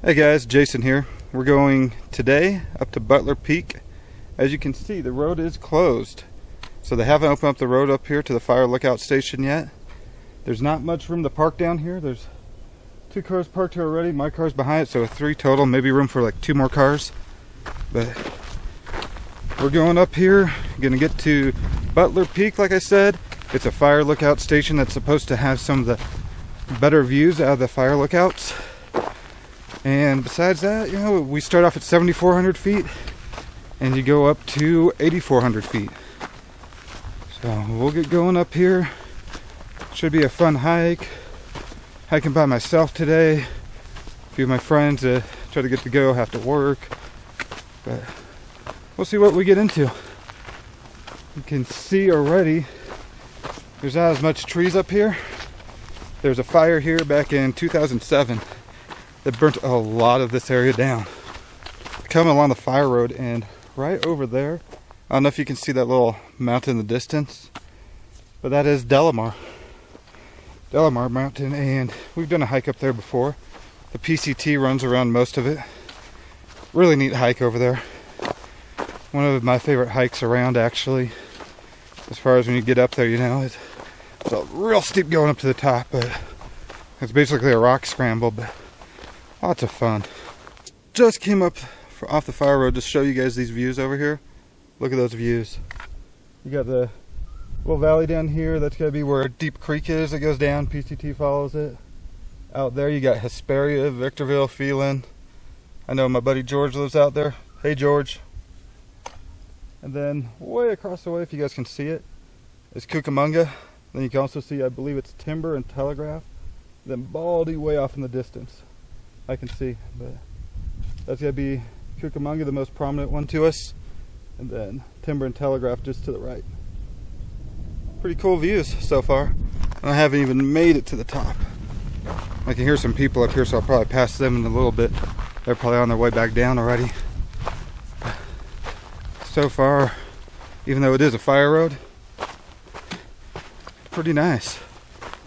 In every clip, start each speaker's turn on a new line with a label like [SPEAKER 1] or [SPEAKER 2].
[SPEAKER 1] Hey guys, Jason here. We're going today up to Butler Peak. As you can see, the road is closed. So they haven't opened up the road up here to the fire lookout station yet. There's not much room to park down here. There's 2 cars parked here already. My car's behind it, so 3 total. Maybe room for like 2 more cars. But we're going up here. Gonna get to Butler Peak, like I said. It's a fire lookout station that's supposed to have some of the better views out of the fire lookouts. And besides that, you know, we start off at 7,400 feet and you go up to 8,400 feet. So we'll get going up here. Should be a fun hike. Hiking by myself today. A few of my friends try to get to go, have to work. But we'll see what we get into. You can see already there's not as much trees up here. There's a fire here back in 2007 that burnt a lot of this area down. Coming along the fire road, and right over there, I don't know if you can see that little mountain in the distance, but that is Delamar Mountain, and we've done a hike up there before. The PCT runs around most of it. Really neat hike over there. One of my favorite hikes around, actually. As far as when you get up there, you know, it's a real steep going up to the top, but it's basically a rock scramble, but lots of fun. Just came up off the fire road to show you guys these views over here. Look at those views. You got the little valley down here. That's gotta be where Deep Creek is. It goes down. PCT follows it. Out there you got Hesperia, Victorville, Phelan. I know my buddy George lives out there. Hey George. And then way across the way, if you guys can see it, is Cucamonga. Then you can also see, I believe it's Timber and Telegraph. Then Baldy way off in the distance. I can see, but that's gonna be Cucamonga, the most prominent one to us, and then Timber and Telegraph just to the right. Pretty cool views so far. I haven't even made it to the top. I can hear some people up here, so I'll probably pass them in a little bit. They're probably on their way back down already. So far, even though it is a fire road, pretty nice.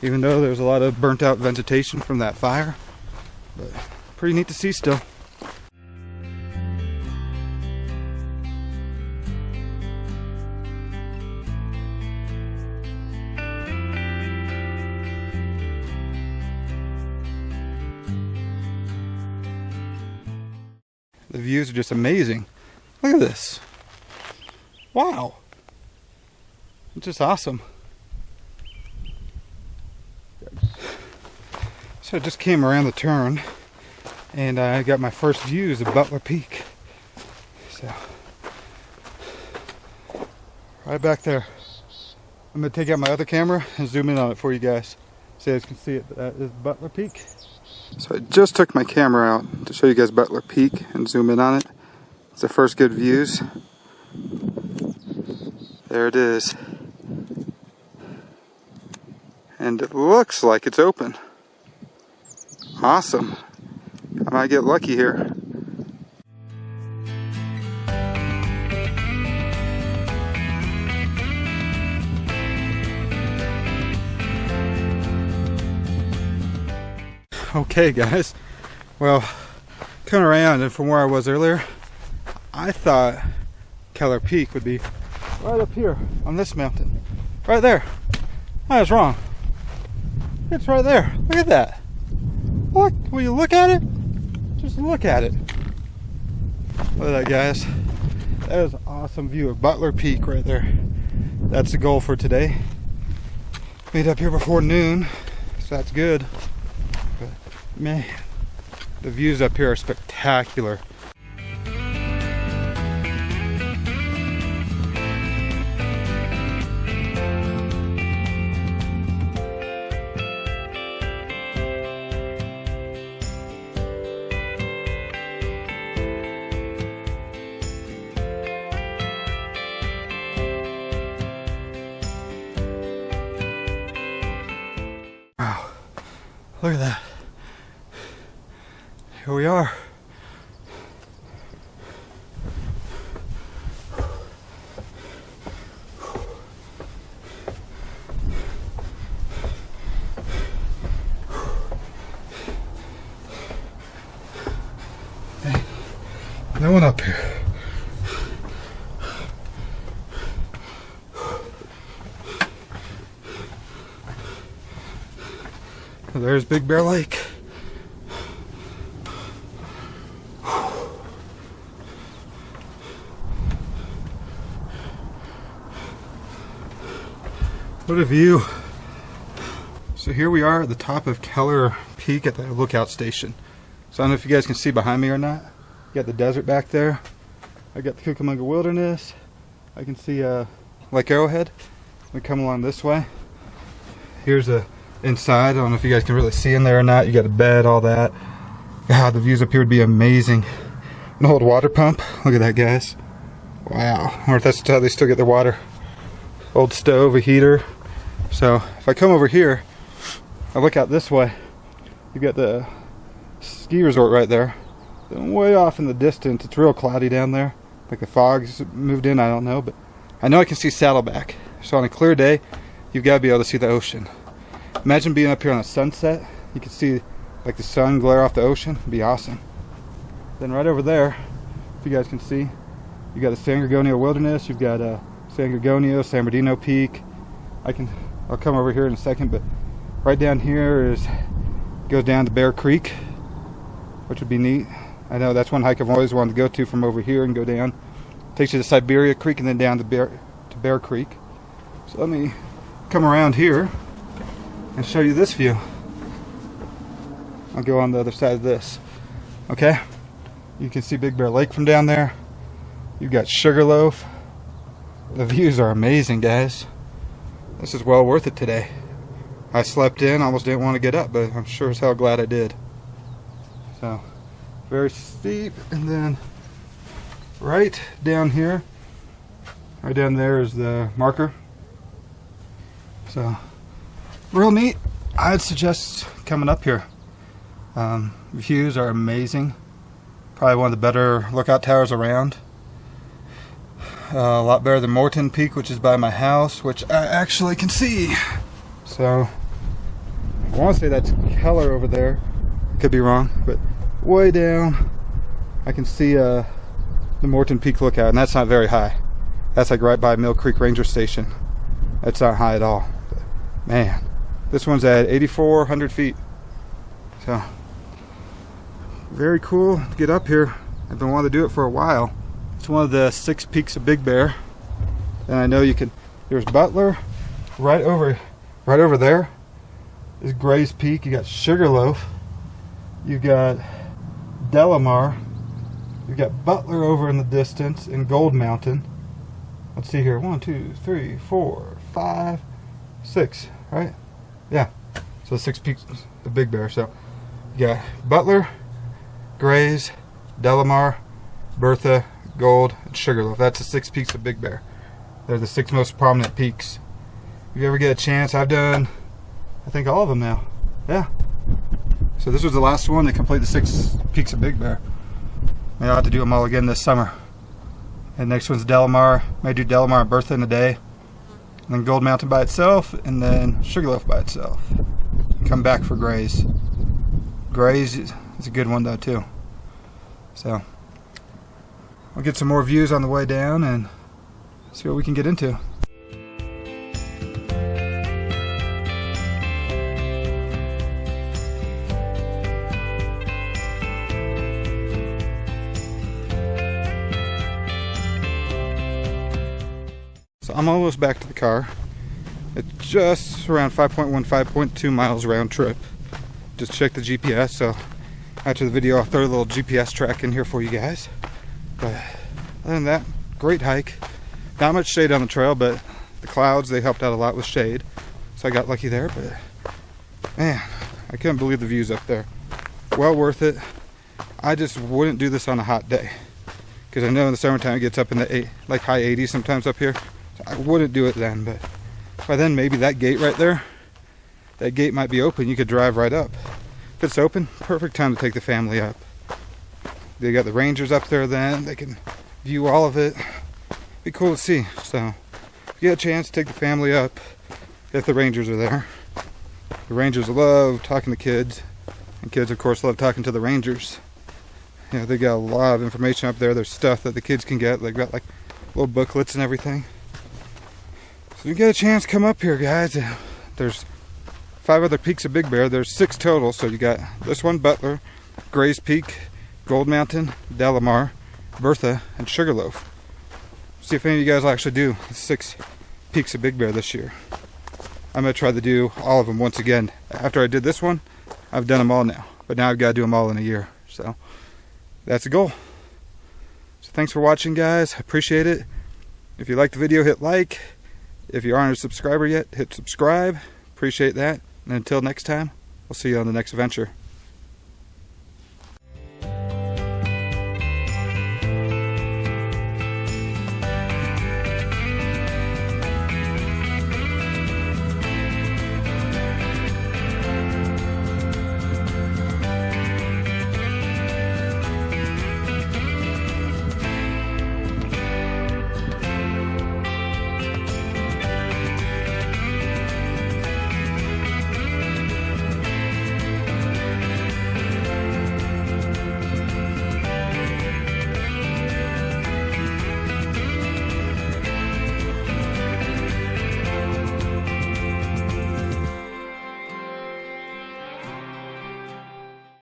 [SPEAKER 1] Even though there's a lot of burnt out vegetation from that fire. But pretty neat to see still. The views are just amazing. Look at this. Wow. It's just awesome. So I just came around the turn and I got my first views of Butler Peak. So right back there. I'm going to take out my other camera and zoom in on it for you guys so you guys can see it. That is Butler Peak. So I just took my camera out to show you guys Butler Peak and zoom in on it. It's the first good views. There it is. And it looks like it's open. Awesome. I might get lucky here. Okay guys, well, coming around and from where I was earlier, I thought Keller Peak would be right up here on this mountain. Right there. I was wrong. It's right there. Look at that. Look, will you look at it? Just look at it. Look at that, guys. That is an awesome view of Butler Peak right there. That's the goal for today. Made up here before noon, so that's good. But man, the views up here are spectacular. Wow, look at that. Here we are. going up here. There's Big Bear Lake. What a view. So here we are at the top of Butler Peak at the lookout station. So I don't know if you guys can see behind me or not. You got the desert back there. I got the Cucamonga Wilderness. I can see Lake Arrowhead. We come along this way. Here's a inside. I don't know if you guys can really see in there or not. You got a bed, all that. God, the views up here would be amazing. An old water pump. Look at that, guys. Wow. I wonder if that's how they still get their water. Old stove, a heater. So if I come over here, I look out this way. You got the ski resort right there. Then way off in the distance, it's real cloudy down there. Like the fog's moved in, I don't know, but I know I can see Saddleback. So on a clear day, you've got to be able to see the ocean. Imagine being up here on a sunset. You can see like the sun glare off the ocean. It'd be awesome. Then right over there, if you guys can see, you got the San Gorgonio Wilderness. You've got San Gorgonio, San Bernardino Peak. I'll come over here in a second, but right down here goes down to Bear Creek, which would be neat. I know that's one hike I've always wanted to go to from over here and go down. Takes you to Siberia Creek and then down to Bear Creek. So let me come around here and show you this view. I'll go on the other side of this. Okay, you can see Big Bear Lake from down there. You've got Sugarloaf. The views are amazing, guys. This is well worth it today. I slept in, almost didn't want to get up, but I'm sure as hell glad I did. So, very steep, and then right down here, right down there is the marker. So, real neat. I'd suggest coming up here. Views are amazing. Probably one of the better lookout towers around. A lot better than Morton Peak, which is by my house, which I actually can see. So, I want to say that's Keller over there. Could be wrong, but way down, I can see the Morton Peak lookout, and that's not very high. That's like right by Mill Creek Ranger Station. That's not high at all. But, man, this one's at 8,400 feet. So, very cool to get up here. I've been wanting to do it for a while. It's one of the 6 peaks of Big Bear. And I know you can, there's Butler, right over there is Gray's Peak. You got Sugarloaf. You got Delamar. You got Butler over in the distance in Gold Mountain. Let's see here. 1, 2, 3, 4, 5, 6, right? Yeah. So 6 peaks of Big Bear. So you got Butler, Gray's, Delamar, Bertha, Gold, and Sugarloaf. That's the 6 peaks of Big Bear. They're the 6 most prominent peaks. If you ever get a chance, I've done, I think, all of them now. Yeah. So this was the last one to complete the 6 peaks of Big Bear. Maybe I'll have to do them all again this summer. And next one's Delamar. May do Delamar and Bertha in a day. And then Gold Mountain by itself, and then Sugarloaf by itself. Come back for Gray's. Gray's is a good one though too. So I'll get some more views on the way down and see what we can get into. So I'm almost back to the car. It's just around 5.1, 5.2 miles round trip. Just check the GPS, so after the video I'll throw a little GPS track in here for you guys. But other than that, great hike. Not much shade on the trail, but the clouds, they helped out a lot with shade. So I got lucky there, but man, I couldn't believe the views up there. Well worth it. I just wouldn't do this on a hot day, because I know in the summertime it gets up in the like high 80s sometimes up here. So I wouldn't do it then, but by then maybe that gate right there, that gate might be open. You could drive right up. If it's open, perfect time to take the family up. They got the rangers up there then. They can view all of it. Be cool to see. So if you get a chance, take the family up if the rangers are there. The rangers love talking to kids, and kids of course love talking to the rangers. You know, they got a lot of information up there. There's stuff that the kids can get. They've got like little booklets and everything. So if you get a chance, come up here, guys. There's 5 other peaks of Big Bear. There's 6 total. So you got this one, Butler, Gray's Peak, Gold Mountain, Delamar, Bertha, and Sugarloaf. See if any of you guys will actually do the 6 peaks of Big Bear this year. I'm going to try to do all of them once again. After I did this one, I've done them all now. But now I've got to do them all in a year. So that's the goal. So thanks for watching, guys. I appreciate it. If you like the video, hit like. If you aren't a subscriber yet, hit subscribe. Appreciate that. And until next time, we'll see you on the next adventure.